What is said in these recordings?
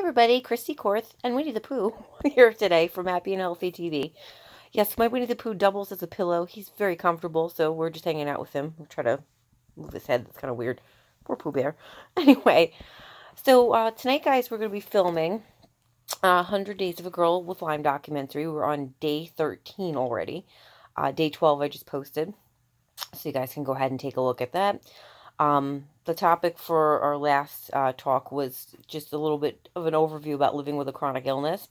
everybody, Christie Korth and Winnie the Pooh here today from Happy and Healthy TV. Yes, my Winnie the Pooh doubles as a pillow. He's very comfortable, so we're just hanging out with him. We'll try to move his head. That's kind of weird. Poor Pooh Bear. Anyway, so tonight, guys, we're going to be filming 100 Days of a Girl with Lyme documentary. We're on day 13 already. Day 12 I just posted, so you guys can go ahead and take a look at that. The topic for our last talk was just a little bit of an overview about living with a chronic illness.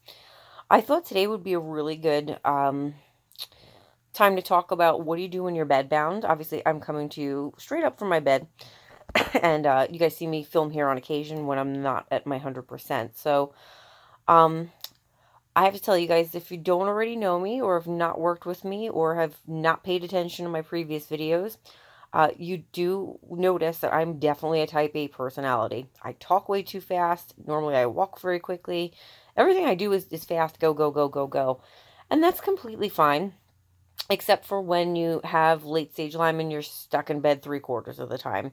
I thought today would be a really good time to talk about what do you do when you're bedbound. Obviously, I'm coming to you straight up from my bed, and you guys see me film here on occasion when I'm not at my 100%. So, I have to tell you guys, if you don't already know me or have not worked with me or have not paid attention to my previous videos, you do notice that I'm definitely a type A personality. I talk way too fast. Normally I walk very quickly. Everything I do is fast, go, go, go, go, go. And that's completely fine, except for when you have late stage Lyme and you're stuck in bed 3/4 of the time.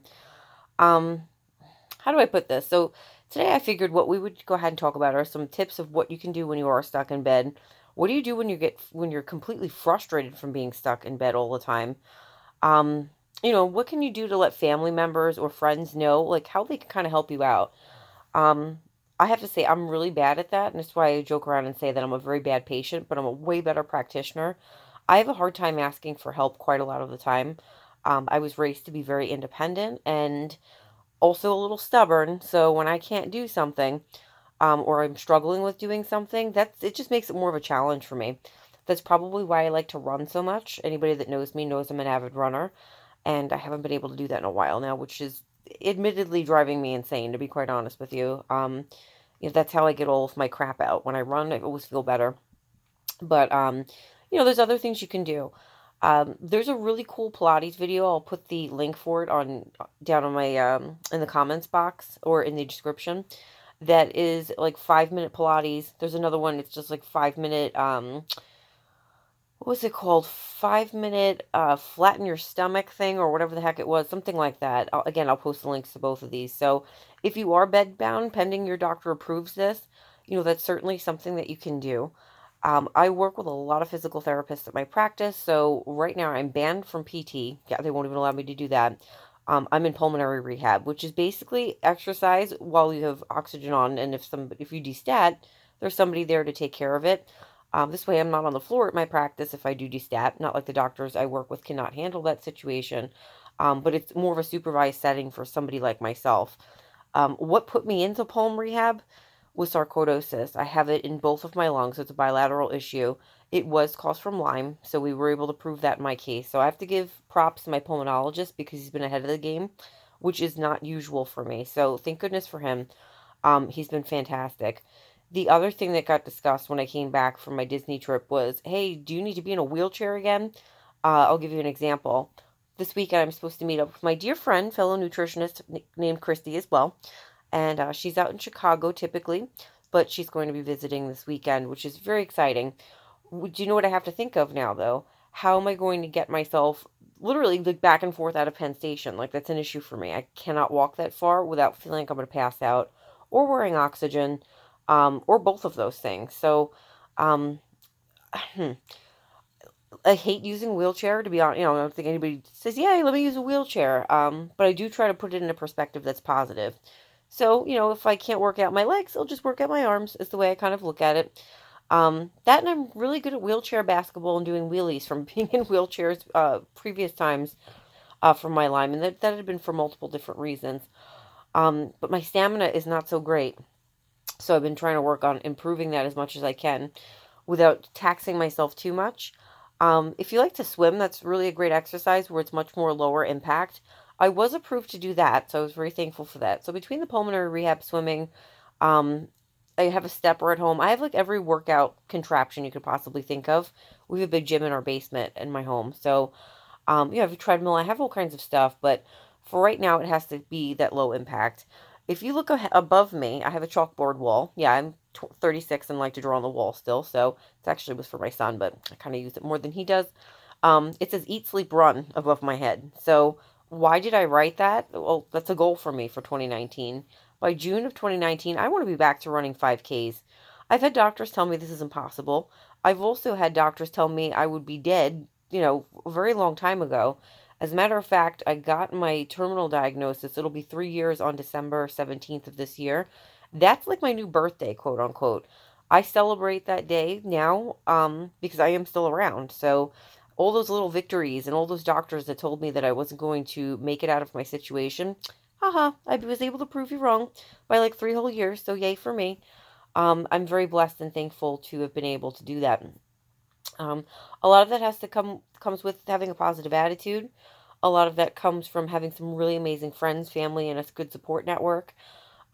How do I put this? So today I figured what we would go ahead and talk about are some tips of what you can do when you are stuck in bed. What do you do when you're completely frustrated from being stuck in bed all the time? What can you do to let family members or friends know, like, how they can kind of help you out? Um, I have to say, I'm really bad at that, and that's why I joke around and say that I'm a very bad patient, but I'm a way better practitioner. I have a hard time asking for help quite a lot of the time. I was raised to be very independent and also a little stubborn, so when I can't do something, or I'm struggling with doing something, it just makes it more of a challenge for me. That's probably why I like to run so much. Anybody that knows me knows I'm an avid runner, and I haven't been able to do that in a while now, which is admittedly driving me insane, to be quite honest with you. That's how I get all of my crap out. When I run, I always feel better. But there's other things you can do. There's a really cool Pilates video. I'll put the link for it on down on my in the comments box or in the description. That is like 5-minute Pilates. There's another one. It's just like 5-minute what was it called? 5-minute flatten your stomach thing or whatever the heck it was, something like that. I'll post the links to both of these. So if you are bedbound, pending your doctor approves this, that's certainly something that you can do. I work with a lot of physical therapists at my practice, so right now I'm banned from PT. Yeah, they won't even allow me to do that. I'm in pulmonary rehab, which is basically exercise while you have oxygen on, and if you destat, there's somebody there to take care of it. This way I'm not on the floor at my practice if I do destat. Not like the doctors I work with cannot handle that situation, but it's more of a supervised setting for somebody like myself. What put me into pulm rehab was sarcoidosis. I have it in both of my lungs. So it's a bilateral issue. It was caused from Lyme, so we were able to prove that in my case. So I have to give props to my pulmonologist because he's been ahead of the game, which is not usual for me. So thank goodness for him. He's been fantastic. The other thing that got discussed when I came back from my Disney trip was, hey, do you need to be in a wheelchair again? I'll give you an example. This weekend, I'm supposed to meet up with my dear friend, fellow nutritionist named Christy as well. And she's out in Chicago typically, but she's going to be visiting this weekend, which is very exciting. Do you know what I have to think of now, though? How am I going to get myself literally like back and forth out of Penn Station? Like, that's an issue for me. I cannot walk that far without feeling like I'm going to pass out or wearing oxygen, or both of those things. So, um, I hate using a wheelchair, to be honest. I don't think anybody says, yeah, let me use a wheelchair. But I do try to put it in a perspective that's positive. So, if I can't work out my legs, I'll just work out my arms, is the way I kind of look at it. That and I'm really good at wheelchair basketball and doing wheelies from being in wheelchairs previous times from my Lyme. And that had been for multiple different reasons. But my stamina is not so great. So I've been trying to work on improving that as much as I can without taxing myself too much. If you like to swim, that's really a great exercise where it's much more lower impact. I was approved to do that, so I was very thankful for that. So between the pulmonary rehab, swimming, um, I have a stepper at home. I have like every workout contraption you could possibly think of. We have a big gym in our basement in my home. So, I have a treadmill. I have all kinds of stuff, but for right now, it has to be that low impact. If you look above me, I have a chalkboard wall. Yeah, I'm 36 and like to draw on the wall still, so it actually was for my son, but I kind of use it more than he does. It says eat, sleep, run above my head. So why did I write that? Well, that's a goal for me for 2019. by June of 2019, I want to be back to running 5Ks. I've had doctors tell me this is impossible. I've also had doctors tell me I would be dead, a very long time ago. As a matter of fact, I got my terminal diagnosis. It'll be 3 years on December 17th of this year. That's like my new birthday, quote unquote. I celebrate that day now because I am still around. So all those little victories and all those doctors that told me that I wasn't going to make it out of my situation, haha, I was able to prove you wrong by like 3 whole years. So yay for me. I'm very blessed and thankful to have been able to do that. Um, a lot of that comes with having a positive attitude. A lot of that comes from having some really amazing friends, family, and a good support network.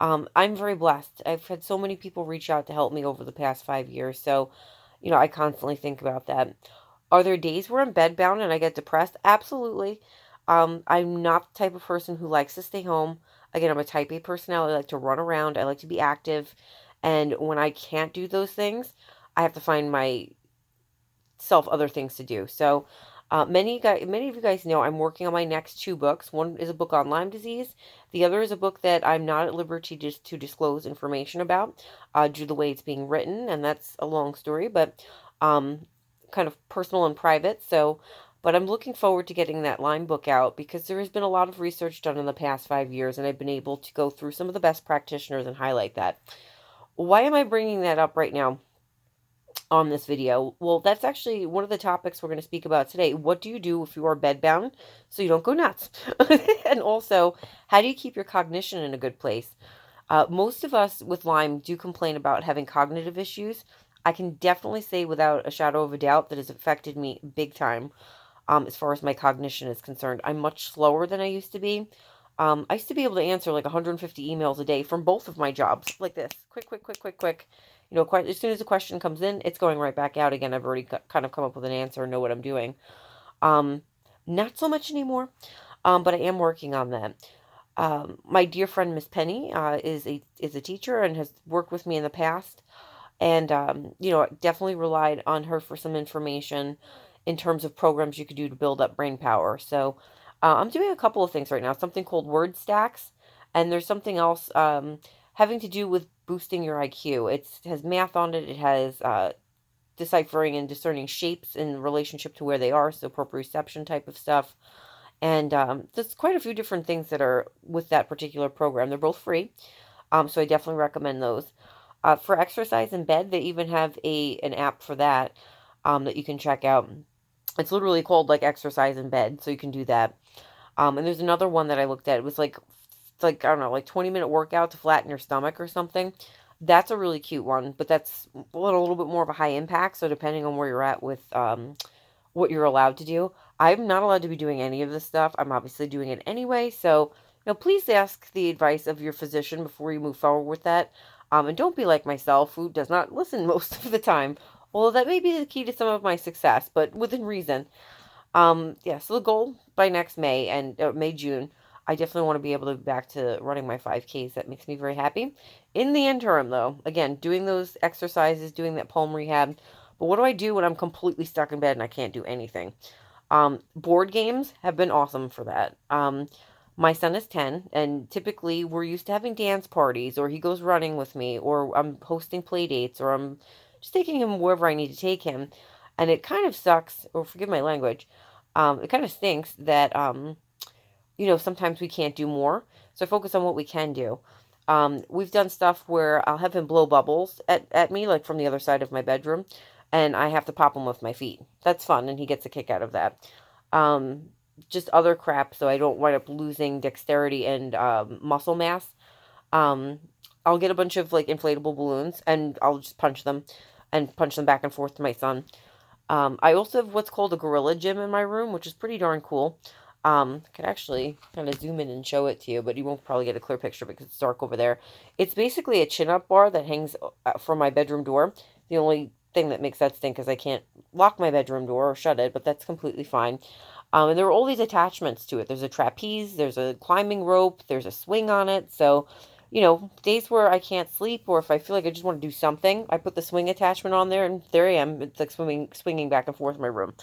I'm very blessed. I've had so many people reach out to help me over the past 5 years. So, I constantly think about that. Are there days where I'm bedbound and I get depressed? Absolutely. I'm not the type of person who likes to stay home. Again, I'm a type A personality. I like to run around. I like to be active. And when I can't do those things, I have to find myself other things to do. So, many of you guys know I'm working on my next two books. One is a book on Lyme disease. The other is a book that I'm not at liberty to disclose information about, due to the way it's being written, and that's a long story, but um, kind of personal and private. So, but I'm looking forward to getting that Lyme book out because there has been a lot of research done in the past 5 years, and I've been able to go through some of the best practitioners and highlight that. Why am I bringing that up right now on this video? Well, that's actually one of the topics we're going to speak about today. What do you do if you are bedbound so you don't go nuts? And also, how do you keep your cognition in a good place? Most of us with Lyme do complain about having cognitive issues. I can definitely say without a shadow of a doubt that has affected me big time, as far as my cognition is concerned. I'm much slower than I used to be. I used to be able to answer like 150 emails a day from both of my jobs, like this. Quick, quick, quick, quick, quick. As soon as a question comes in, it's going right back out again. I've already kind of come up with an answer and know what I'm doing. Um, Not so much anymore, but I am working on that. My dear friend Miss Penny is a teacher and has worked with me in the past, and definitely relied on her for some information in terms of programs you could do to build up brain power. So I'm doing a couple of things right now, something called word stacks, and there's something else having to do with boosting your IQ. It has math on it. It has deciphering and discerning shapes in relationship to where they are, so proprioception type of stuff. And there's quite a few different things that are with that particular program. They're both free, so I definitely recommend those. For exercise in bed, they even have an app for that, that you can check out. It's literally called like exercise in bed, so you can do that. And there's another one that I looked at. It was like I don't know, like 20-minute workout to flatten your stomach or something. That's a really cute one, but that's a little bit more of a high impact. So depending on where you're at with what you're allowed to do, I'm not allowed to be doing any of this stuff. I'm obviously doing it anyway. So please ask the advice of your physician before you move forward with that. And don't be like myself, who does not listen most of the time. Although that may be the key to some of my success, but within reason. Yeah, so the goal by next May and May, June, I definitely want to be able to be back to running my 5Ks. That makes me very happy. In the interim, though, again, doing those exercises, doing that palm rehab. But what do I do when I'm completely stuck in bed and I can't do anything? Board games have been awesome for that. My son is 10, and typically we're used to having dance parties, or he goes running with me, or I'm hosting play dates, or I'm just taking him wherever I need to take him. And it kind of sucks, or forgive my language, it kind of stinks that, sometimes we can't do more. So I focus on what we can do. We've done stuff where I'll have him blow bubbles at me, like from the other side of my bedroom, and I have to pop them with my feet. That's fun, and he gets a kick out of that. Um, just other crap, so I don't wind up losing dexterity and muscle mass. Um, I'll get a bunch of like inflatable balloons, and I'll just punch them back and forth to my son. I also have what's called a gorilla gym in my room, which is pretty darn cool. I could actually kind of zoom in and show it to you, but you won't probably get a clear picture because it's dark over there. It's basically a chin-up bar that hangs from my bedroom door. The only thing that makes that stink is I can't lock my bedroom door or shut it, but that's completely fine. And there are all these attachments to it. There's a trapeze, there's a climbing rope, there's a swing on it. So, days where I can't sleep or if I feel like I just want to do something, I put the swing attachment on there and there I am. It's like swinging back and forth in my room.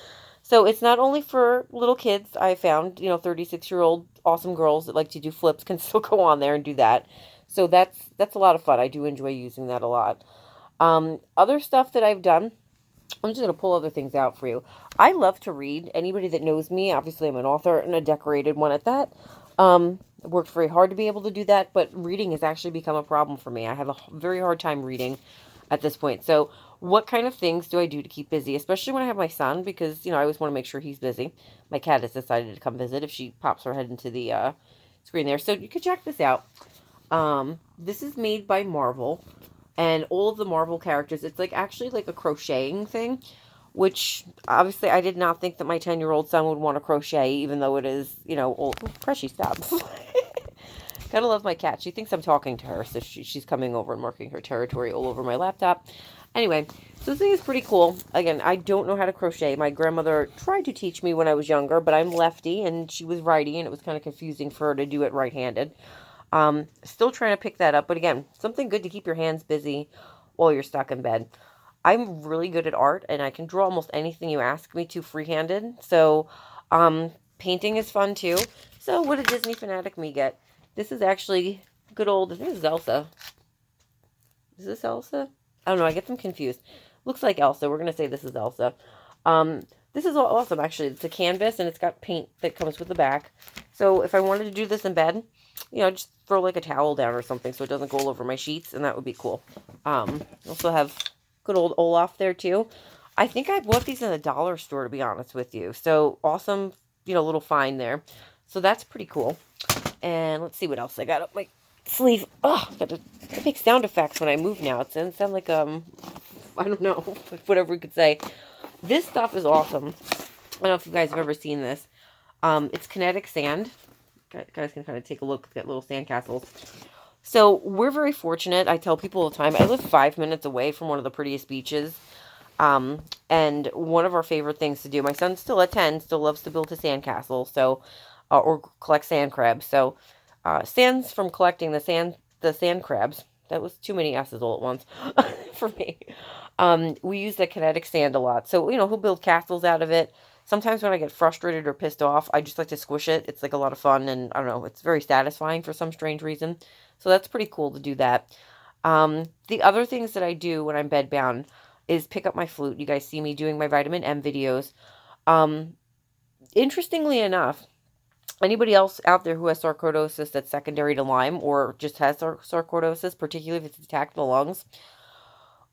So it's not only for little kids. I found, 36-year-old awesome girls that like to do flips can still go on there and do that. So that's a lot of fun. I do enjoy using that a lot. Other stuff that I've done, I'm just going to pull other things out for you. I love to read. Anybody that knows me, obviously I'm an author and a decorated one at that. I worked very hard to be able to do that, but reading has actually become a problem for me. I have a very hard time reading at this point. So, what kind of things do I do to keep busy, especially when I have my son? Because, I always want to make sure he's busy. My cat has decided to come visit if she pops her head into the screen there. So, you can check this out. This is made by Marvel, and all of the Marvel characters, it's like actually like a crocheting thing, which obviously I did not think that my 10-year-old son would want to crochet, even though it is, old. Oh, Pressy, stop. Gotta love my cat. She thinks I'm talking to her, so she's coming over and marking her territory all over my laptop. Anyway, so this thing is pretty cool. Again, I don't know how to crochet. My grandmother tried to teach me when I was younger, but I'm lefty and she was righty, and it was kind of confusing for her to do it right-handed. Still trying to pick that up, but again, something good to keep your hands busy while you're stuck in bed. I'm really good at art, and I can draw almost anything you ask me to freehanded. So, painting is fun too. So, what did Disney fanatic me get? This is actually good old. I think this is Elsa. Is this Elsa? I don't know. I get them confused. Looks like Elsa. We're gonna say this is Elsa. This is awesome. Actually, it's a canvas and it's got paint that comes with the back. So if I wanted to do this in bed, just throw like a towel down or something so it doesn't go all over my sheets, and that would be cool. Also have good old Olaf there too. I think I bought these in a dollar store, to be honest with you. So awesome, little find there. So that's pretty cool. And let's see what else I got up my sleeve. Oh, I make sound effects when I move now. It doesn't sound like I don't know, whatever we could say. This stuff is awesome. I don't know if you guys have ever seen this. It's kinetic sand. You guys can kind of take a look at little sandcastles. So we're very fortunate. I tell people all the time, I live 5 minutes away from one of the prettiest beaches. And one of our favorite things to do, my son's still at 10, still loves to build a sandcastle, so, or collect sand crabs. So, sands from collecting the sand crabs. That was too many S's all at once for me. We use the kinetic sand a lot. So, he'll build castles out of it. Sometimes when I get frustrated or pissed off, I just like to squish it. It's like a lot of fun, and I don't know, it's very satisfying for some strange reason. So that's pretty cool to do that. The other things that I do when I'm bedbound is pick up my flute. You guys see me doing my vitamin M videos. Um, Interestingly enough, anybody else out there who has sarcoidosis that's secondary to Lyme or just has sarcoidosis, particularly if it's attacked the lungs,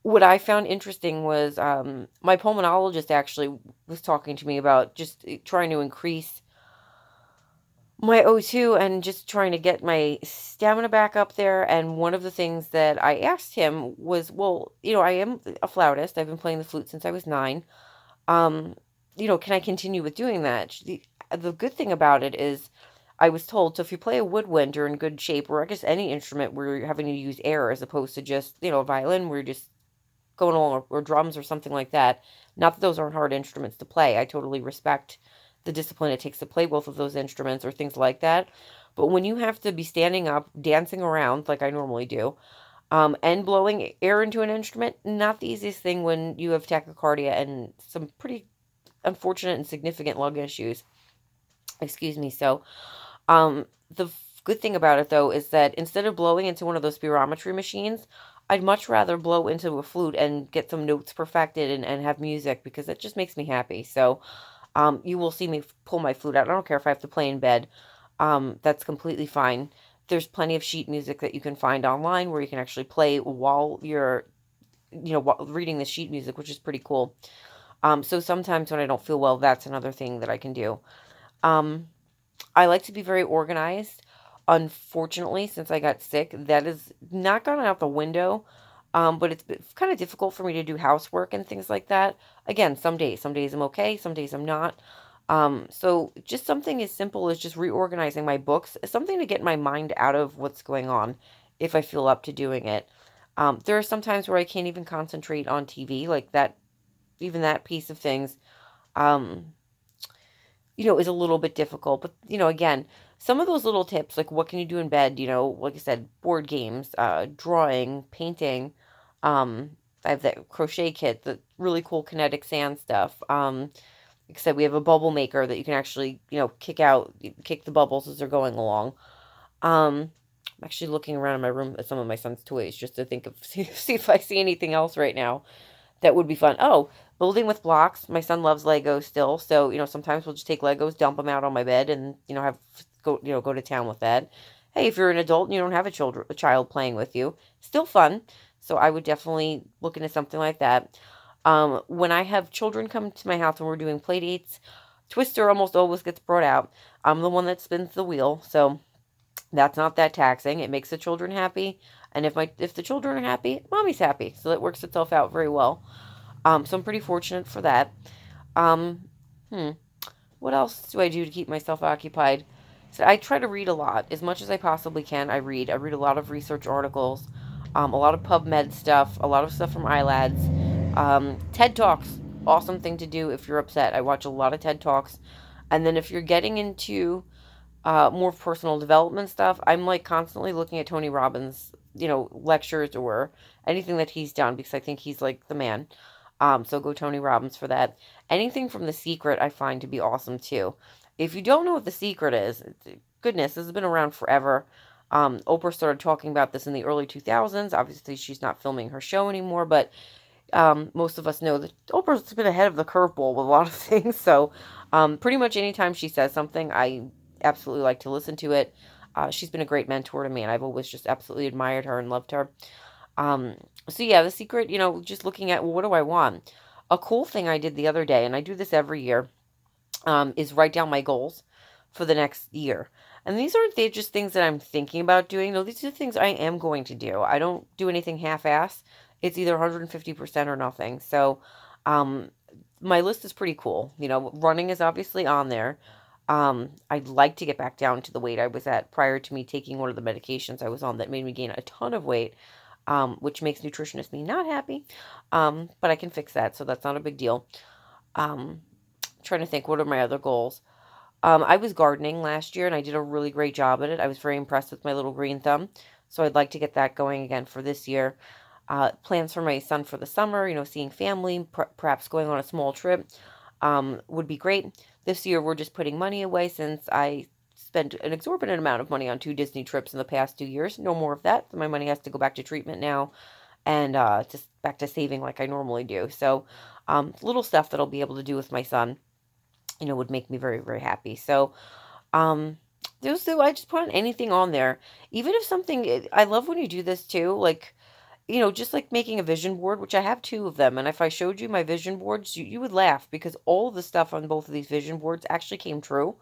what I found interesting was my pulmonologist actually was talking to me about just trying to increase my O2 and just trying to get my stamina back up there. And one of the things that I asked him was, well, I am a flautist. I've been playing the flute since I was 9. Um, can I continue with doing that? The good thing about it is I was told, so if you play a woodwind, you're in good shape, or I guess any instrument where you're having to use air as opposed to just, a violin where you're just going along, or drums or something like that. Not that those aren't hard instruments to play. I totally respect the discipline it takes to play both of those instruments or things like that. But when you have to be standing up, dancing around like I normally do, and blowing air into an instrument, not the easiest thing when you have tachycardia and some pretty unfortunate and significant lung issues. Excuse me. So, the good thing about it though is that instead of blowing into one of those spirometry machines, I'd much rather blow into a flute and get some notes perfected and have music, because it just makes me happy. So, you will see me pull my flute out. I don't care if I have to play in bed. That's completely fine. There's plenty of sheet music that you can find online where you can actually play while you're, reading the sheet music, which is pretty cool. So sometimes when I don't feel well, that's another thing that I can do. Um, I like to be very organized. Unfortunately, since I got sick, that is not gone out the window. But it's kind of difficult for me to do housework and things like that. Again, some days I'm okay, some days I'm not. So just something as simple as just reorganizing my books, something to get my mind out of what's going on if I feel up to doing it. There are some times where I can't even concentrate on TV, like that, even that piece of things. Um, is a little bit difficult. But, again, some of those little tips, like what can you do in bed, like I said, board games, drawing, painting. I have that crochet kit, the really cool kinetic sand stuff. Like I said, we have a bubble maker that you can actually, kick the bubbles as they're going along. Um, I'm actually looking around in my room at some of my son's toys just to think of see if I see anything else right now that would be fun. Oh, building with blocks. My son loves Legos still, so sometimes we'll just take Legos, dump them out on my bed, and have go to town with that. Hey, if you're an adult and you don't have a child playing with you, still fun. So I would definitely look into something like that. When I have children come to my house and we're doing play dates, Twister almost always gets brought out. I'm the one that spins the wheel, so that's not that taxing. It makes the children happy, and if the children are happy, mommy's happy. So that works itself out very well. So I'm pretty fortunate for that. Um, hmm. What else do I do to keep myself occupied? So I try to read a lot as much as I possibly can. I read. I read a lot of research articles, a lot of PubMed stuff, a lot of stuff from iLads. TED Talks, awesome thing to do if you're upset. I watch a lot of TED Talks, and then if you're getting into more personal development stuff, I'm like constantly looking at Tony Robbins, lectures or anything that he's done because I think he's like the man. So go Tony Robbins for that. Anything from The Secret I find to be awesome too. If you don't know what The Secret is, goodness, this has been around forever. Oprah started talking about this in the early 2000s. Obviously, she's not filming her show anymore, but most of us know that Oprah's been ahead of the curveball with a lot of things. So, pretty much anytime she says something, I absolutely like to listen to it. She's been a great mentor to me, and I've always just absolutely admired her and loved her. Um, so yeah, The Secret, just looking at, well, what do I want? A cool thing I did the other day, and I do this every year, is write down my goals for the next year. And these aren't they just things that I'm thinking about doing. No, these are things I am going to do. I don't do anything half-ass. It's either 150% or nothing. So, um, my list is pretty cool. Running is obviously on there. I'd like to get back down to the weight I was at prior to me taking one of the medications I was on that made me gain a ton of weight, which makes nutritionist me not happy. But I can fix that, so that's not a big deal. Um, Trying to think, what are my other goals? I was gardening last year and I did a really great job at it. I was very impressed with my little green thumb. So I'd like to get that going again for this year. Plans for my son for the summer, seeing family, perhaps going on a small trip, would be great. This year we're just putting money away since I spent an exorbitant amount of money on 2 Disney trips in the past 2 years. No more of that. My money has to go back to treatment now and just back to saving like I normally do. So, little stuff that I'll be able to do with my son, would make me very, very happy. So, um, I just put anything on there. Even if something, I love when you do this too, like, just like making a vision board, which I have 2 of them. And if I showed you my vision boards, you would laugh because all of the stuff on both of these vision boards actually came true.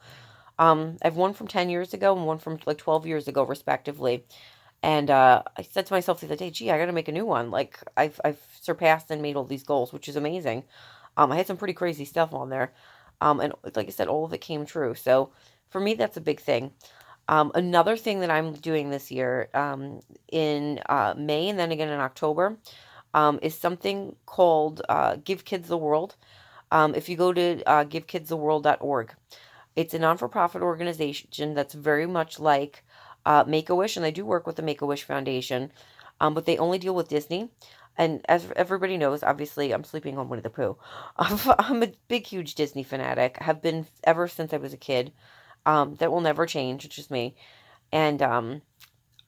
I've one from 10 years ago and one from like 12 years ago, respectively. And I said to myself the other day, gee, I got to make a new one. Like I've surpassed and made all these goals, which is amazing. I had some pretty crazy stuff on there. And like I said, all of it came true. So for me, that's a big thing. Another thing that I'm doing this year, in May and then again in October, is something called Give Kids the World. If you go to givekidstheworld.org, it's a non-for-profit organization that's very much like Make-A-Wish, and they do work with the Make-A-Wish Foundation, but they only deal with Disney. And as everybody knows, obviously, I'm sleeping on Winnie the Pooh. I'm a big, huge Disney fanatic. Have been ever since I was a kid. That will never change. It's just me. And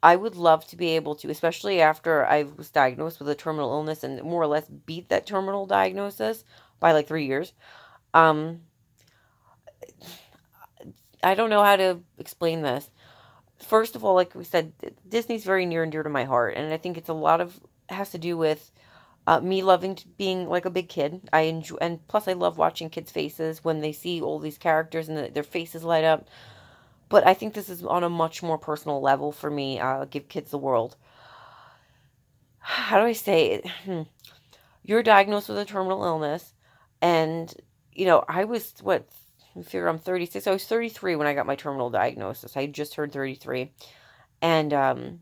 I would love to be able to, especially after I was diagnosed with a terminal illness and more or less beat that terminal diagnosis by like 3 years. Um, I don't know how to explain this. First of all, like we said, Disney's very near and dear to my heart, and I think it's a lot of has to do with me loving being like a big kid. I enjoy, and plus I love watching kids' faces when they see all these characters and their faces light up. But I think this is on a much more personal level for me. Give kids the world. How do I say it? You're diagnosed with a terminal illness, and I was what? I figure I'm 36. I was 33 when I got my terminal diagnosis. I had just turned 33, and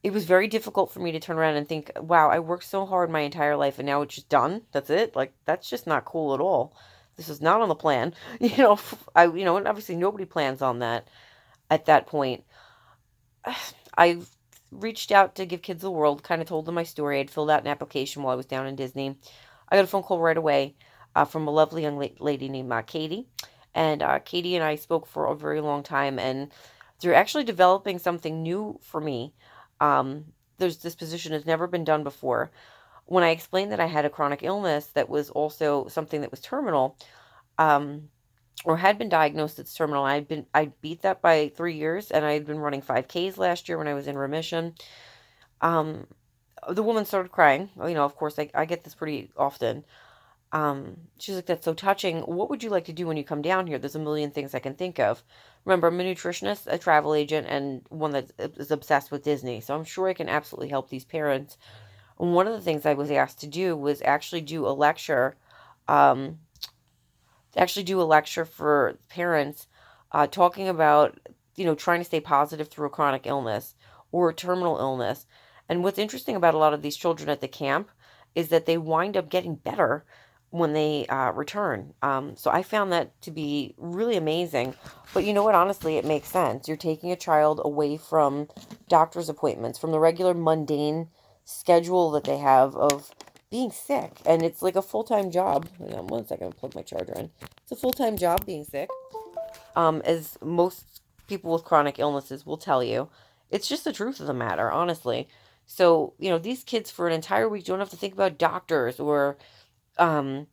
it was very difficult for me to turn around and think, wow, I worked so hard my entire life and now it's just done. That's it. Like, that's just not cool at all. This is not on the plan. And obviously nobody plans on that at that point. I reached out to Give Kids the World, kind of told them my story. I'd filled out an application while I was down in Disney. I got a phone call right away from a lovely young lady named Katie. And Katie and I spoke for a very long time. And They're actually developing something new for me. Um, this position has never been done before. When I explained that I had a chronic illness that was also something that was terminal, um, or had been diagnosed as terminal, I beat that by 3 years, and I had been running 5Ks last year when I was in remission. Um, the woman started crying. Of course, I get this pretty often. She's like, "That's so touching. What would you like to do when you come down here? There's a million things I can think of." Remember, I'm a nutritionist, a travel agent, and one that is obsessed with Disney. So I'm sure I can absolutely help these parents. And one of the things I was asked to do was um, actually do a lecture for parents, talking about, trying to stay positive through a chronic illness or a terminal illness. And what's interesting about a lot of these children at the camp is that they wind up getting better when they return. So I found that to be really amazing. But you know what? Honestly, it makes sense. You're taking a child away from doctor's appointments, from the regular mundane schedule that they have of being sick. And it's like a full-time job. Hang on one second, I'll plug my charger in. It's a full-time job being sick. As most people with chronic illnesses will tell you. It's just the truth of the matter, honestly. So, these kids for an entire week don't have to think about doctors or um,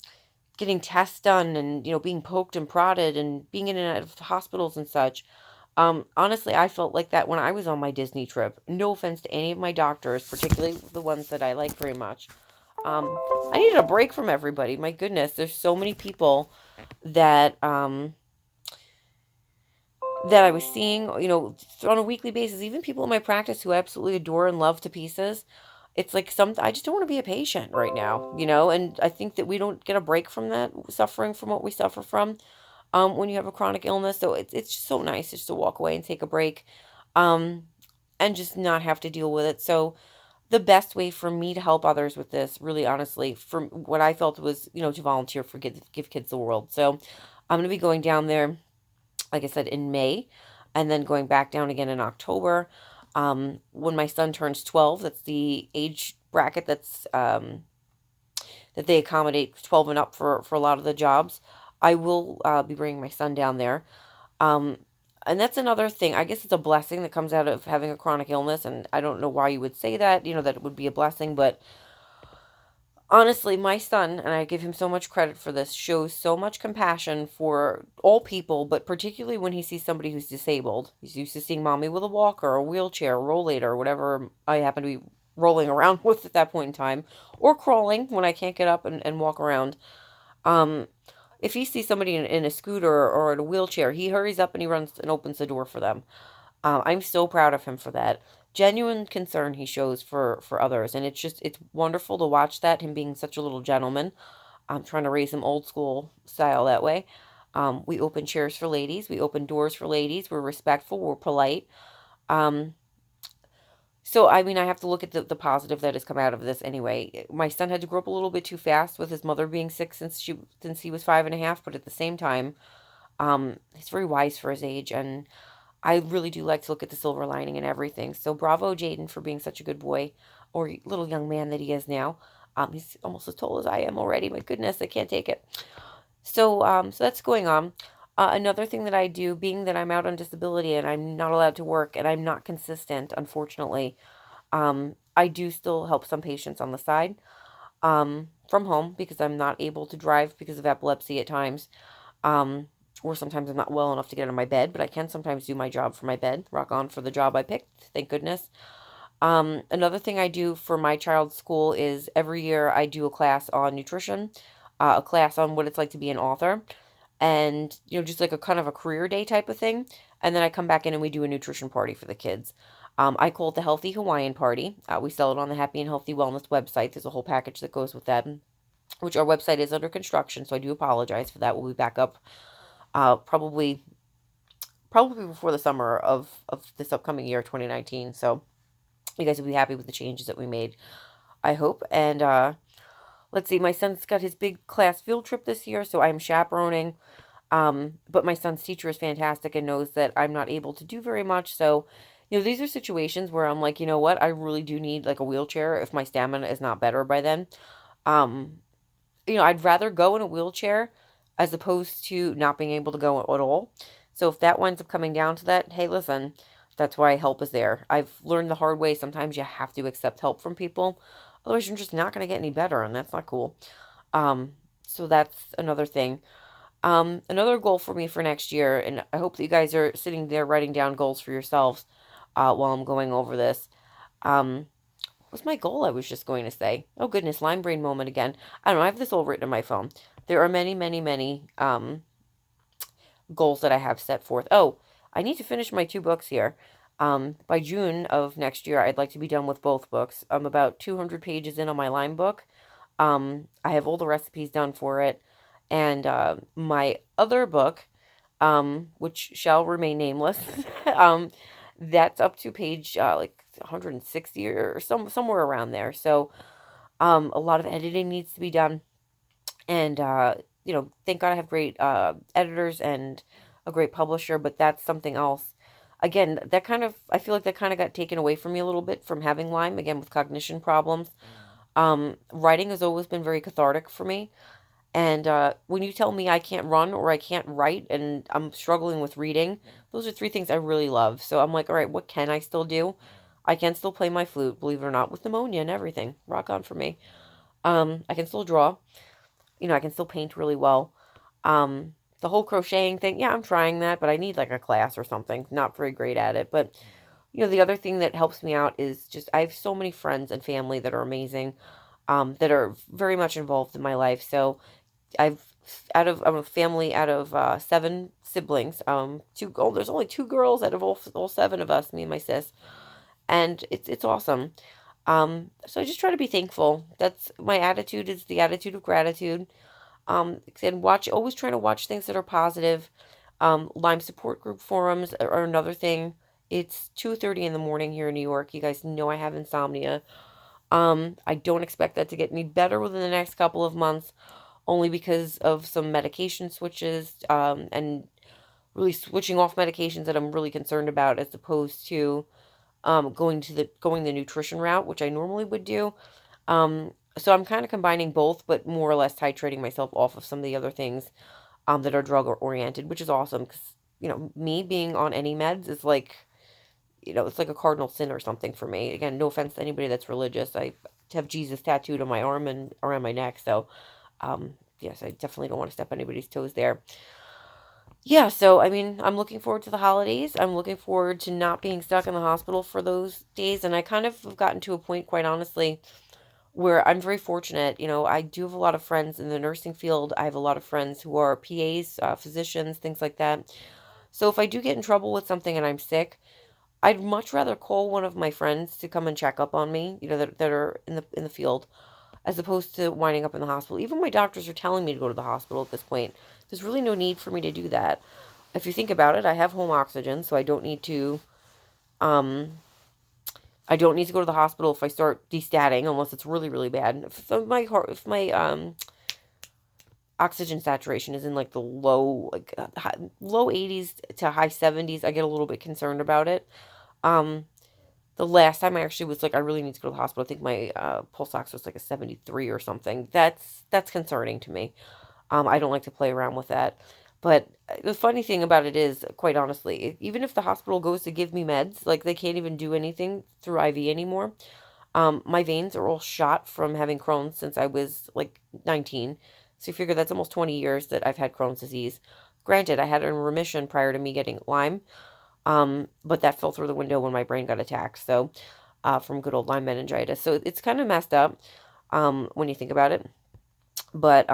getting tests done and, being poked and prodded and being in and out of hospitals and such. Honestly, I felt like that when I was on my Disney trip. No offense to any of my doctors, particularly the ones that I like very much. I needed a break from everybody. My goodness, there's so many people that that I was seeing, on a weekly basis. Even people in my practice who I absolutely adore and love to pieces. It's like I just don't want to be a patient right now, and I think that we don't get a break from that, suffering from what we suffer from, when you have a chronic illness. So it's just so nice just to walk away and take a break, um, and just not have to deal with it. So the best way for me to help others with this, really honestly, from what I felt was, to volunteer for Give Kids the World. So I'm going to be going down there, like I said, in May, and then going back down again in October. When my son turns 12, that's the age bracket that they accommodate 12 and up for a lot of the jobs. I will be bringing my son down there. Um, and that's another thing. I guess it's a blessing that comes out of having a chronic illness. And I don't know why you would say that, that it would be a blessing. But honestly, my son, and I give him so much credit for this, shows so much compassion for all people, but particularly when he sees somebody who's disabled. He's used to seeing mommy with a walker, a wheelchair, a rollator, or whatever I happen to be rolling around with at that point in time, or crawling when I can't get up and walk around. Um, if he sees somebody in a scooter or in a wheelchair, he hurries up and he runs and opens the door for them. I'm so proud of him for that. Genuine concern he shows for others, and it's wonderful to watch that, him being such a little gentleman. I'm trying to raise him old school style that way. We open chairs for ladies, we open doors for ladies, we're respectful, we're polite. Um, so I mean, I have to look at the positive that has come out of this anyway. My son had to grow up a little bit too fast with his mother being sick since he was 5.5, but at the same time, he's very wise for his age, and I really do like to look at the silver lining and everything. So bravo, Jaden, for being such a good boy, or little young man that he is now. He's almost as tall as I am already. My goodness, I can't take it. So that's going on. Another thing that I do, being that I'm out on disability and I'm not allowed to work and I'm not consistent, unfortunately, I do still help some patients on the side, from home because I'm not able to drive because of epilepsy at times. Um, or sometimes I'm not well enough to get out of my bed, but I can sometimes do my job from my bed. Rock on for the job I picked, thank goodness. Another thing I do for my child's school is every year I do a class on nutrition, a class on what it's like to be an author, and just like a kind of a career day type of thing. And then I come back in and we do a nutrition party for the kids. I call it the Healthy Hawaiian Party. We sell it on the Happy and Healthy Wellness website. There's a whole package that goes with that, which our website is under construction, so I do apologize for that. We'll be back up, probably before the summer of this upcoming year, 2019. So you guys will be happy with the changes that we made, I hope. And let's see, my son's got his big class field trip this year, so I'm chaperoning. But my son's teacher is fantastic and knows that I'm not able to do very much. So, these are situations where I'm like, you know what, I really do need like a wheelchair if my stamina is not better by then. Um, I'd rather go in a wheelchair as opposed to not being able to go at all. So if that winds up coming down to that, hey, listen, that's why help is there. I've learned the hard way. Sometimes you have to accept help from people. Otherwise, you're just not going to get any better, and that's not cool. Um, so that's another thing. Another goal for me for next year, and I hope that you guys are sitting there writing down goals for yourselves while I'm going over this. Um, what's my goal I was just going to say? Oh, goodness, Lyme brain moment again. I don't know. I have this all written in my phone. There are many, many, many goals that I have set forth. Oh, I need to finish my 2 books here. By June of next year, I'd like to be done with both books. I'm about 200 pages in on my Lyme book. I have all the recipes done for it. And my other book, which shall remain nameless, um, that's up to page like 160 or somewhere around there. So a lot of editing needs to be done. And thank God I have great editors and a great publisher, but that's something else. Again, that kind of I feel like that kind of got taken away from me a little bit from having Lyme, again with cognition problems. Writing has always been very cathartic for me. And when you tell me I can't run or I can't write and I'm struggling with reading, those are 3 things I really love. So I'm like, all right, what can I still do? I can still play my flute, believe it or not, with pneumonia and everything. Rock on for me. I can still draw. I can still paint really well. The whole crocheting thing, yeah, I'm trying that, but I need like a class or something. Not very great at it. But, the other thing that helps me out is just I have so many friends and family that are amazing, that are very much involved in my life. So I've I'm a family out of 7 siblings. There's only 2 girls out of all 7 of us, me and my sis, and it's awesome. So I just try to be thankful. That's my attitude is the attitude of gratitude. And always trying to watch things that are positive. Lyme support group forums are another thing. It's 2:30 in the morning here in New York. You guys know I have insomnia. I don't expect that to get any better within the next couple of months, only because of some medication switches, and really switching off medications that I'm really concerned about, as opposed to going the nutrition route, which I normally would do. So I'm kind of combining both, but more or less titrating myself off of some of the other things that are drug oriented, which is awesome because me being on any meds is like it's like a cardinal sin or something for me. Again, no offense to anybody that's religious. I have Jesus tattooed on my arm and around my neck, so yes, I definitely don't want to step on anybody's toes there. Yeah, so I mean, I'm looking forward to the holidays. I'm looking forward to not being stuck in the hospital for those days, and I kind of have gotten to a point, quite honestly, where I'm very fortunate. I do have a lot of friends in the nursing field. I have a lot of friends who are PAs, physicians, things like that. So if I do get in trouble with something and I'm sick, I'd much rather call one of my friends to come and check up on me, that are in the field, as opposed to winding up in the hospital. Even my doctors are telling me to go to the hospital at this point. There's really no need for me to do that. If you think about it, I have home oxygen, so um I don't need to go to the hospital if I start destatting, unless it's really, really bad. If my oxygen saturation is in like the low 80s to high 70s, I get a little bit concerned about it. Um, the last time I actually was like, I really need to go to the hospital. I think my pulse ox was like a 73 or something. That's concerning to me. I don't like to play around with that. But the funny thing about it is, quite honestly, even if the hospital goes to give me meds, like they can't even do anything through IV anymore. My veins are all shot from having Crohn's since I was like 19. So you figure that's almost 20 years that I've had Crohn's disease. Granted, I had it in remission prior to me getting Lyme, but that fell through the window when my brain got attacked. So, from good old Lyme meningitis. So it's kind of messed up, when you think about it. But,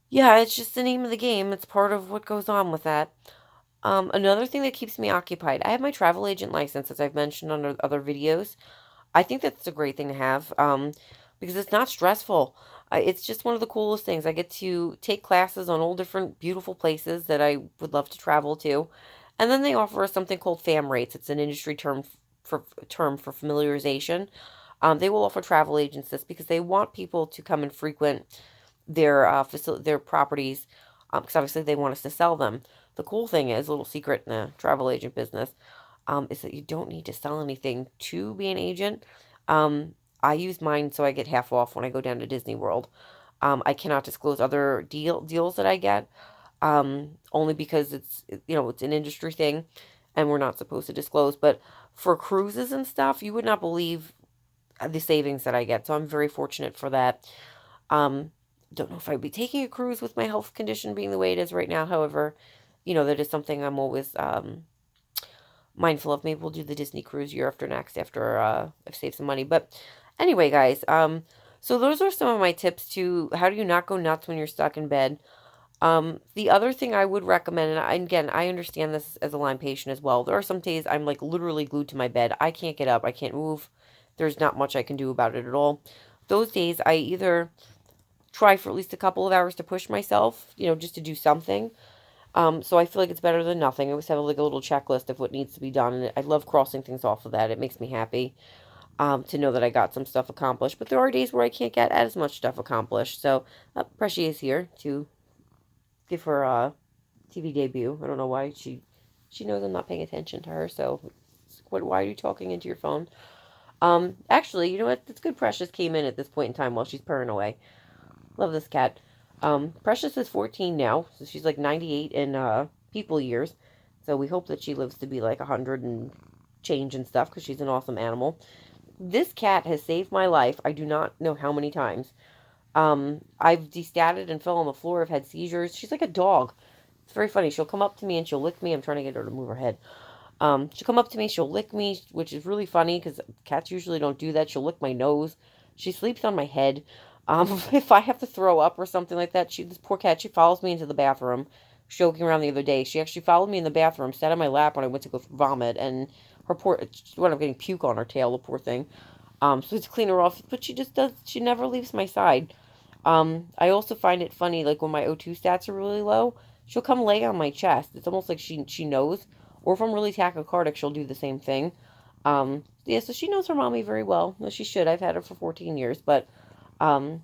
yeah, it's just the name of the game. It's part of what goes on with that. Another thing that keeps me occupied, I have my travel agent license, as I've mentioned on other videos. I think that's a great thing to have, because it's not stressful. It's just one of the coolest things. I get to take classes on all different beautiful places that I would love to travel to. And then they offer us something called FAM rates. It's an industry term for familiarization. They will offer travel agents this because they want people to come and frequent their properties, because obviously they want us to sell them. The cool thing is, a little secret in the travel agent business, is that you don't need to sell anything to be an agent. I use mine so I get half off when I go down to Disney World. I cannot disclose other deals that I get. only because it's an industry thing and we're not supposed to disclose. But for cruises and stuff, you would not believe the savings that I get. So I'm very fortunate for that. Um, don't know if I'd be taking a cruise with my health condition being the way it is right now. However, that is something I'm always mindful of. Maybe we'll do the Disney cruise year after next after I've saved some money. But anyway, guys, so those are some of my tips to how do you not go nuts when you're stuck in bed. The other thing I would recommend, and again, I understand this as a Lyme patient as well. There are some days I'm like literally glued to my bed. I can't get up. I can't move. There's not much I can do about it at all. Those days, I either try for at least a couple of hours to push myself, just to do something. So I feel like it's better than nothing. I always have like a little checklist of what needs to be done, and I love crossing things off of that. It makes me happy to know that I got some stuff accomplished. But there are days where I can't get as much stuff accomplished. So Pressy is here to give her TV debut. I don't know why she knows I'm not paying attention to her. So why are you talking into your phone? Actually, you know what? It's good. Precious came in at this point in time while she's purring away. Love this cat. Precious is 14 now, so she's like 98 in people years. So we hope that she lives to be like 100 and change and stuff because she's an awesome animal. This cat has saved my life. I do not know how many times. I've destatted and fell on the floor. I've had seizures. She's like a dog. It's very funny. She'll come up to me and she'll lick me. I'm trying to get her to move her head. She'll come up to me, she'll lick me, which is really funny because cats usually don't do that. She'll lick my nose. She sleeps on my head. If I have to throw up or something like that, this poor cat, she follows me into the bathroom. Joking around the other day, she actually followed me in the bathroom, sat on my lap when I went to go vomit, and she wound up getting puke on her tail, the poor thing. So to clean her off, but she never leaves my side. I also find it funny, like when my O2 stats are really low, she'll come lay on my chest. It's almost like she knows. Or if I'm really tachycardic, she'll do the same thing. Yeah, so she knows her mommy very well. Well, she should. I've had her for 14 years. But, um,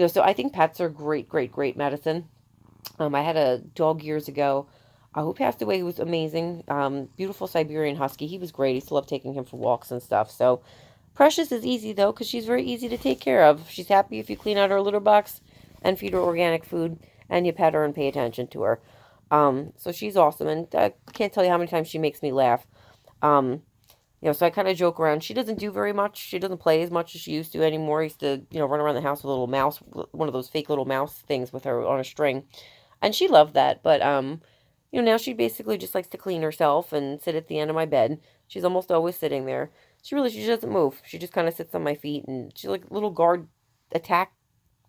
so I think pets are great, great, great medicine. I had a dog years ago who passed away. He was amazing. Beautiful Siberian Husky. He was great. I still love taking him for walks and stuff. So Precious is easy, though, because she's very easy to take care of. She's happy if you clean out her litter box and feed her organic food and you pet her and pay attention to her. So she's awesome, and I can't tell you how many times she makes me laugh. Um, so I kind of joke around. She doesn't do very much. She doesn't play as much as she used to anymore. I used to, run around the house with a little mouse, one of those fake little mouse things with her on a string, and she loved that. But now she basically just likes to clean herself and sit at the end of my bed. She's almost always sitting there. She doesn't move. She just kind of sits on my feet, and she's like a little guard attack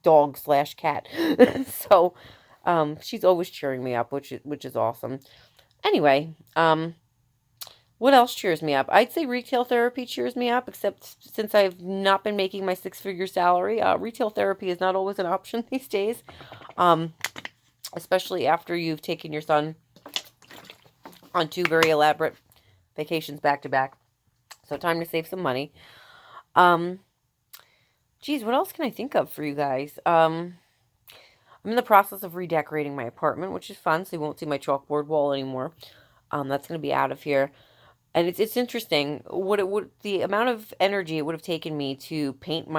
dog slash cat. So, she's always cheering me up, which is awesome. Anyway, what else cheers me up? I'd say retail therapy cheers me up, except since I've not been making my six-figure salary, retail therapy is not always an option these days. Um, Especially after you've taken your son on two very elaborate vacations back to back. So time to save some money. Um, Geez, what else can I think of for you guys? I'm in the process of redecorating my apartment, which is fun, so you won't see my chalkboard wall anymore. That's going to be out of here. And it's interesting what it would the amount of energy it would have taken me to paint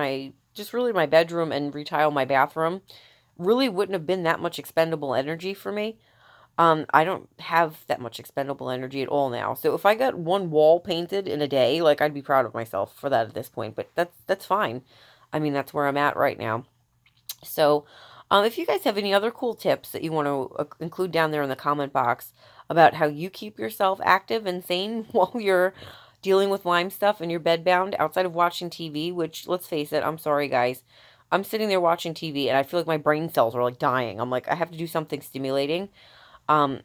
just really my bedroom and retile my bathroom really wouldn't have been that much expendable energy for me. I don't have that much expendable energy at all now. So if I got one wall painted in a day, like I'd be proud of myself for that at this point. But that's fine. I mean, that's where I'm at right now. So, if you guys have any other cool tips that you want to include down there in the comment box about how you keep yourself active and sane while you're dealing with Lyme stuff and you're bedbound outside of watching TV, which let's face it, I'm sorry guys. I'm sitting there watching TV and I feel like my brain cells are like dying. I'm like, I have to do something stimulating.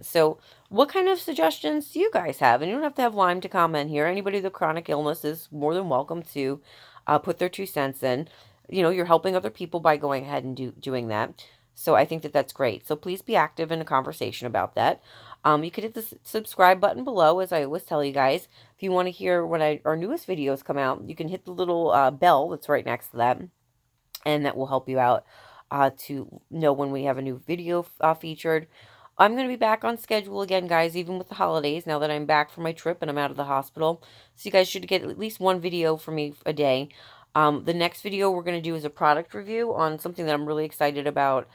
So what kind of suggestions do you guys have? And you don't have to have Lyme to comment here. Anybody with chronic illness is more than welcome to put their 2 cents in. You're helping other people by going ahead and doing that. So I think that that's great. So please be active in a conversation about that. You can hit the subscribe button below, as I always tell you guys. If you want to hear when our newest videos come out, you can hit the little bell that's right next to that, and that will help you out to know when we have a new video featured. I'm going to be back on schedule again, guys, even with the holidays, now that I'm back from my trip and I'm out of the hospital. So you guys should get at least one video from me a day. The next video we're going to do is a product review on something that I'm really excited about.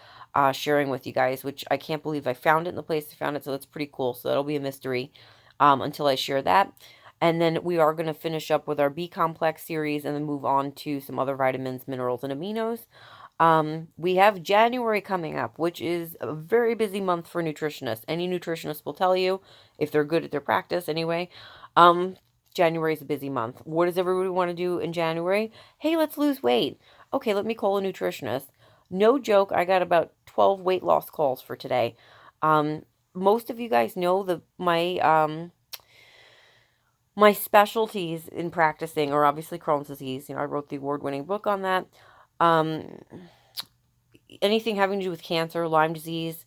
sharing with you guys, which I can't believe I found it in the place I found it, so that's pretty cool. So that'll be a mystery until I share that. And then we are going to finish up with our B complex series and then move on to some other vitamins, minerals, and aminos. We have January coming up, which is a very busy month for nutritionists. Any nutritionist will tell you, if they're good at their practice anyway. Um, January is a busy month. What does everybody want to do in January? Hey, let's lose weight. Okay, let me call a nutritionist. No joke, I got about 12 weight loss calls for today. Um, Most of you guys know my specialties in practicing are obviously Crohn's disease. I wrote the award-winning book on that. Um, Anything having to do with cancer, Lyme disease.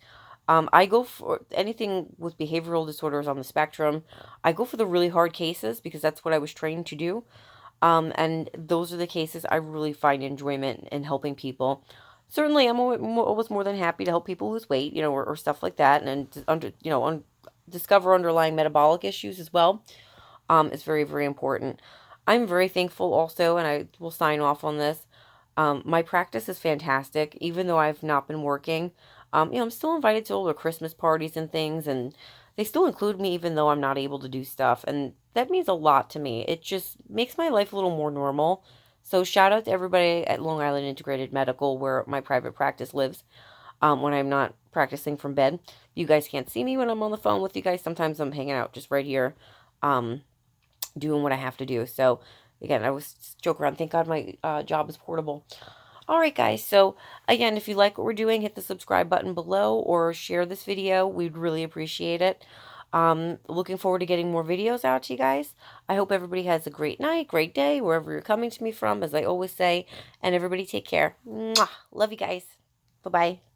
I go for anything with behavioral disorders on the spectrum. I go for the really hard cases because that's what I was trained to do. And those are the cases I really find enjoyment in helping people. Certainly, I'm always more than happy to help people lose weight, or stuff like that, and discover underlying metabolic issues as well. Is very, very important. I'm very thankful also, and I will sign off on this. My practice is fantastic, even though I've not been working. I'm still invited to all their Christmas parties and things, and they still include me even though I'm not able to do stuff, and that means a lot to me. It just makes my life a little more normal. So shout out to everybody at Long Island Integrated Medical, where my private practice lives. When I'm not practicing from bed, you guys can't see me when I'm on the phone with you guys. Sometimes I'm hanging out just right here. Um, doing what I have to do. So again, I was joking around. Thank God my job is portable. All right, guys. So again, if you like what we're doing, hit the subscribe button below or share this video. We'd really appreciate it. Looking forward to getting more videos out to you guys. I hope everybody has a great night, great day, wherever you're coming to me from, as I always say. And everybody take care. Mwah. Love you guys. Bye-bye.